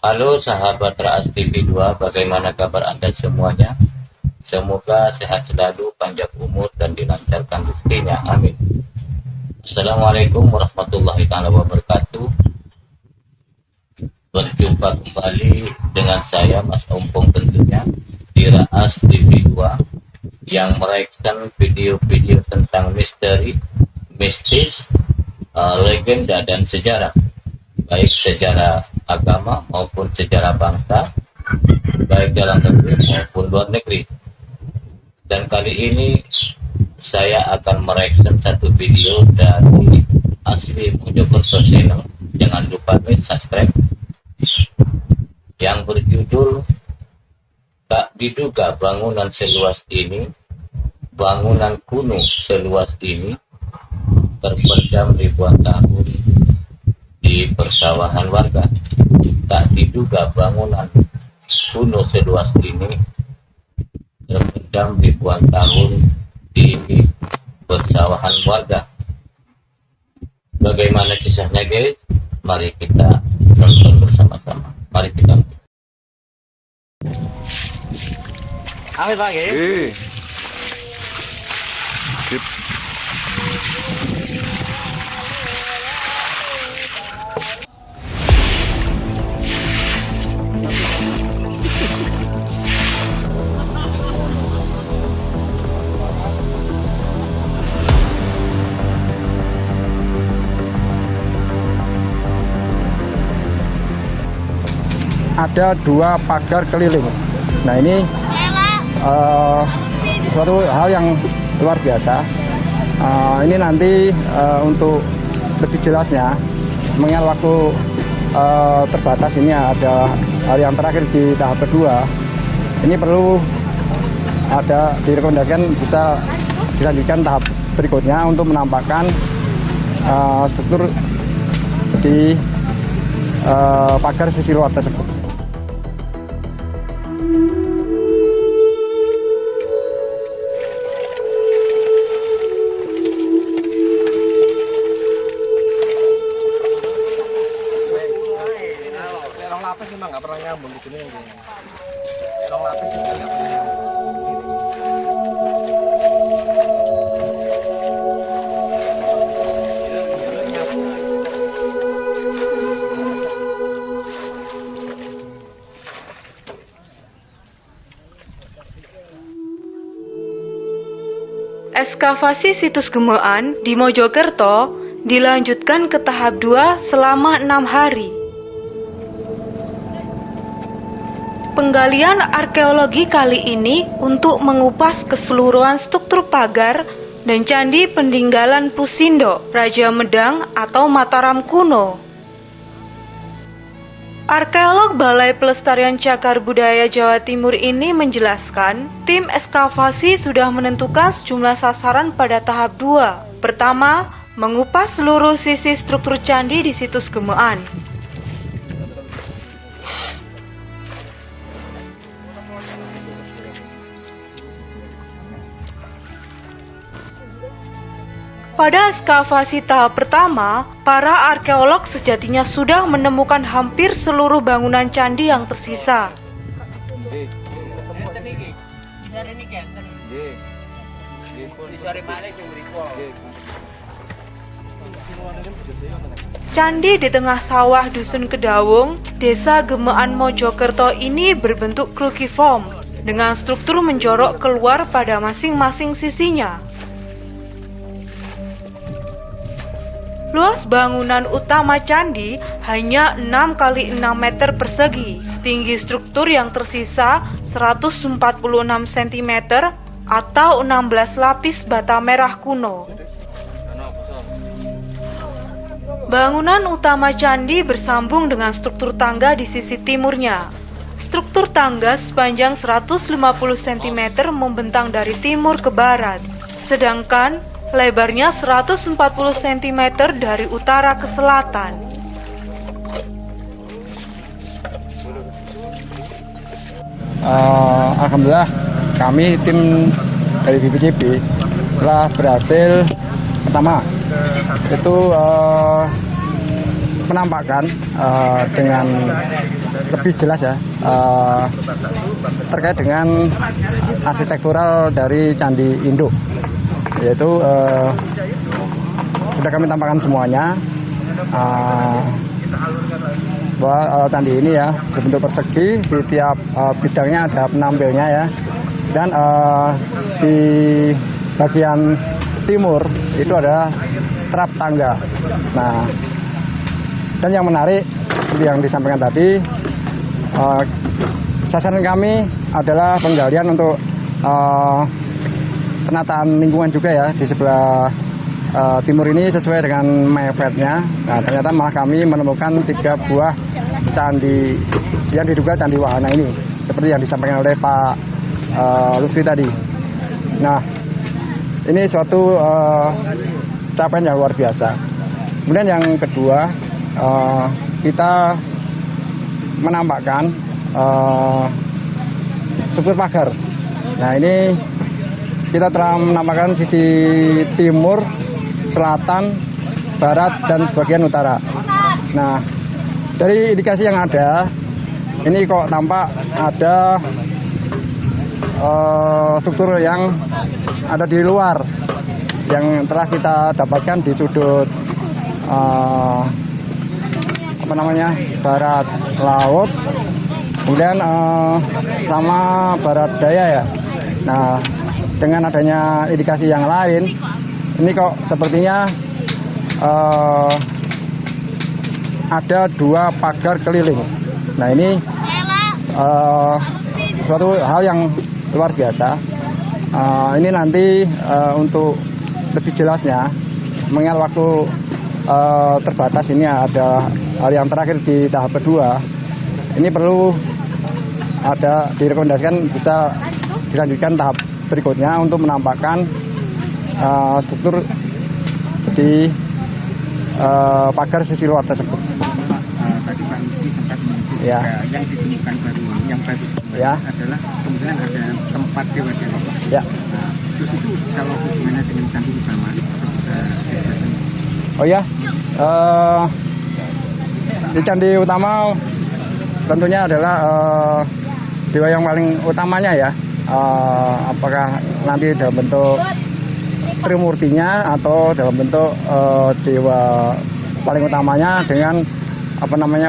Halo sahabat Raas TV2, bagaimana kabar Anda semuanya? Semoga sehat selalu, panjang umur, dan dilancarkan rezekinya. Amin. Assalamualaikum warahmatullahi wabarakatuh. Berjumpa kembali dengan saya Mas Ompong tentunya di Raas TV2 yang mereaksikan video-video tentang misteri, mistis, legenda dan sejarah, baik sejarah agama maupun sejarah bangsa, baik dalam negeri maupun luar negeri. Dan kali ini saya akan mereaksikan satu video dari Asli Mojokerto Channel. Jangan lupa subscribe, yang berjudul "Tak diduga bangunan seluas ini, bangunan kuno seluas ini, terpendam ribuan tahun di persawahan warga." Tak diduga bangunan kuno seluas ini, terpendam ribuan tahun di persawahan warga. Bagaimana kisahnya, guys? Mari kita nonton bersama-sama. Mari kita. Amit Pak, ya? Sip. Ada dua pagar keliling. Nah, ini suatu hal yang luar biasa. Ini nanti untuk lebih jelasnya, mengingat waktu terbatas ini, ada hal yang terakhir di tahap kedua. Ini perlu ada direkomendasikan bisa dilanjutkan tahap berikutnya untuk menampakkan struktur di pagar sisi luar tersebut. Rong lapis memang nggak pernah nyambung di sini. Rong lapis juga nggak pernah nyambung. Ekskavasi situs Gemekan di Mojokerto dilanjutkan ke tahap 2 selama 6 hari. Penggalian arkeologi kali ini untuk mengupas keseluruhan struktur pagar dan candi peninggalan Pusindo, Raja Medang atau Mataram kuno. Arkeolog Balai Pelestarian Cagar Budaya Jawa Timur ini menjelaskan, tim ekskavasi sudah menentukan sejumlah sasaran pada tahap 2. Pertama, mengupas seluruh sisi struktur candi di situs Gemekan. Pada ekskavasi tahap pertama, para arkeolog sejatinya sudah menemukan hampir seluruh bangunan candi yang tersisa. Candi di tengah sawah Dusun Kedawung, Desa Gemekan Mojokerto ini berbentuk cruciform dengan struktur menjorok keluar pada masing-masing sisinya. Luas bangunan utama candi hanya 6 x 6 meter persegi. Tinggi struktur yang tersisa 146 cm atau 16 lapis bata merah kuno. Bangunan utama candi bersambung dengan struktur tangga di sisi timurnya. Struktur tangga sepanjang 150 cm membentang dari timur ke barat, sedangkan lebarnya 140 cm dari utara ke selatan. Alhamdulillah, kami tim dari BPCB telah berhasil pertama itu menampakkan dengan lebih jelas ya terkait dengan arsitektural dari Candi Induk, yaitu sudah kami tampakkan semuanya bahwa candi ini ya berbentuk persegi, di tiap bidangnya ada penampilnya ya, dan di bagian timur itu ada trap tangga. Nah, dan yang menarik seperti yang disampaikan tadi, sasaran kami adalah penggalian untuk penataan lingkungan juga ya di sebelah timur ini sesuai dengan mepetnya. Nah, ternyata malah kami menemukan 3 buah candi yang diduga candi wahana ini, seperti yang disampaikan oleh Pak Lutfi tadi. Nah, ini suatu capaian yang luar biasa. Kemudian yang kedua, kita menampakkan struktur pagar. Nah, ini kita telah menampakkan sisi timur, selatan, barat, dan bagian utara. Nah, dari indikasi yang ada, ini kok tampak ada struktur yang ada di luar yang telah kita dapatkan di sudut barat laut, kemudian sama barat daya ya. Nah, dengan adanya indikasi yang lain, ini kok sepertinya ada 2 pagar keliling. Nah, ini suatu hal yang luar biasa. Ini nanti untuk lebih jelasnya, mengingat waktu terbatas, ini ada hal yang terakhir di tahap kedua. Ini perlu ada direkomendasikan bisa dilanjutkan tahap berikutnya untuk menampakkan struktur di pagar sisi luar tersebut. Tadi Pak Lutfi sempat menyebut ya, yang ditemukan yang baru ya, adalah kemungkinan ada tempat dewa-dewa. Ya. Nah, terus itu kalau hubungannya dengan Candi Utama, atau bisa dijelaskan? Oh ya, di Candi Utama tentunya adalah dewa yang paling utamanya ya. Apakah nanti dalam bentuk Trimurtinya atau dalam bentuk dewa paling utamanya dengan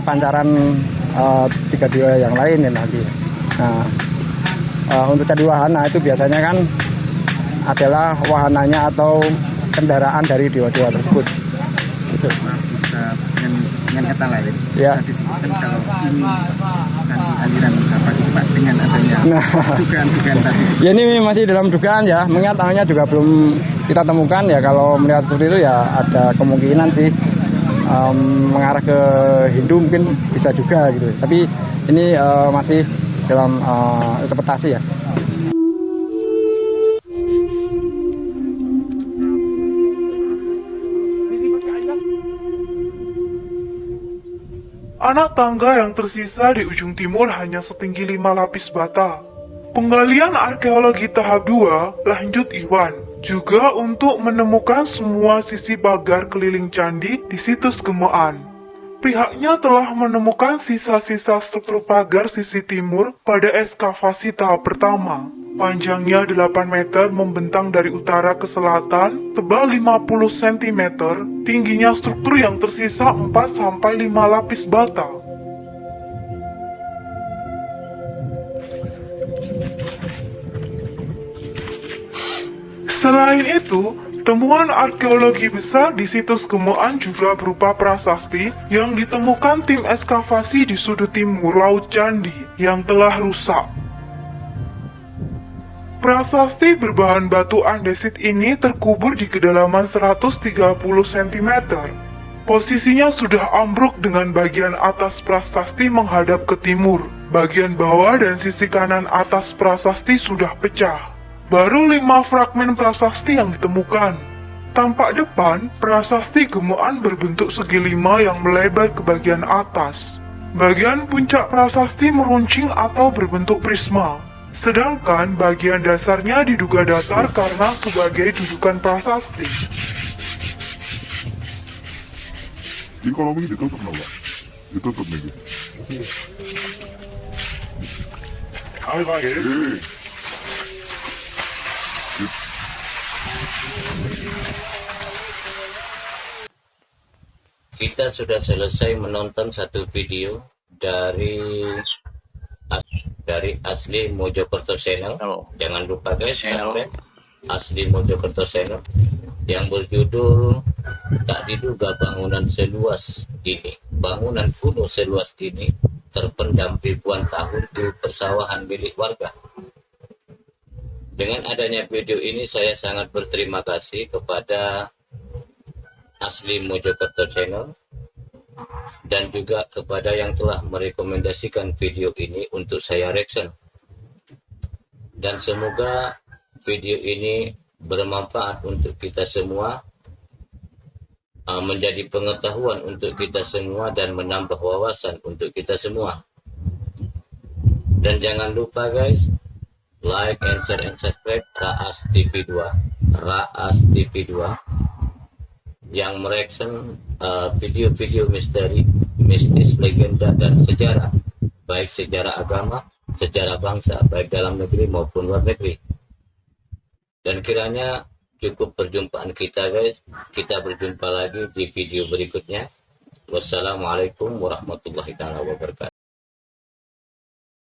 pancaran 3 dewa yang lain ya nanti. Nah, untuk Candi Wahana itu biasanya kan adalah wahananya atau kendaraan dari dewa-dewa tersebut. Gitu. Bisa dengan kata lain, ya, bisa disebutkan kalau ini tadi aliran apa itu Pak, dengan adanya dugaan-dugaan tadi. Ya, ini masih dalam dugaan ya, mengingat tangannya juga belum kita temukan ya. Kalau melihat seperti itu ya ada kemungkinan sih mengarah ke Hindu, mungkin bisa juga gitu. Tapi ini masih dalam interpretasi ya. Anak tangga yang tersisa di ujung timur hanya setinggi 5 lapis bata. Penggalian arkeologi tahap 2 lanjut Iwan, juga untuk menemukan semua sisi pagar keliling candi di situs Gemaan. Pihaknya telah menemukan sisa-sisa struktur pagar sisi timur pada ekskavasi tahap pertama. Panjangnya 8 meter membentang dari utara ke selatan, tebal 50 cm, tingginya struktur yang tersisa 4-5 lapis bata. Selain itu, temuan arkeologi besar di situs Gemaan juga berupa prasasti yang ditemukan tim ekskavasi di sudut timur Laut Candi yang telah rusak. Prasasti berbahan batu andesit ini terkubur di kedalaman 130 cm. Posisinya sudah ambruk dengan bagian atas prasasti menghadap ke timur. Bagian bawah dan sisi kanan atas prasasti sudah pecah. Baru 5 fragmen prasasti yang ditemukan. Tampak depan, prasasti Gemaan berbentuk segi 5 yang melebar ke bagian atas. Bagian puncak prasasti meruncing atau berbentuk prisma. Sedangkan bagian dasarnya diduga datar karena sebagai dudukan prasasti. Jadi kalau begini ditutup nggak Pak? Ditutup nih. Ayo Pak ya. Kita sudah selesai menonton satu video dari Asli Mojokerto Channel. Jangan lupa guys, subscribe Asli Mojokerto Channel yang berjudul tak diduga bangunan seluas ini, bangunan kuno seluas ini terpendam ribuan tahun di persawahan milik warga. Dengan adanya video ini saya sangat berterima kasih kepada Asli Mojokerto Channel dan juga kepada yang telah merekomendasikan video ini untuk saya reaction. Dan semoga video ini bermanfaat untuk kita semua, menjadi pengetahuan untuk kita semua dan menambah wawasan untuk kita semua. Dan jangan lupa guys, like and share and subscribe Raas TV 2, Raas TV 2 yang mereaction video-video misteri, mistis, legenda dan sejarah, baik sejarah agama, sejarah bangsa, baik dalam negeri maupun luar negeri. Dan kiranya cukup perjumpaan kita guys, kita berjumpa lagi di video berikutnya. Wassalamualaikum warahmatullahi wabarakatuh.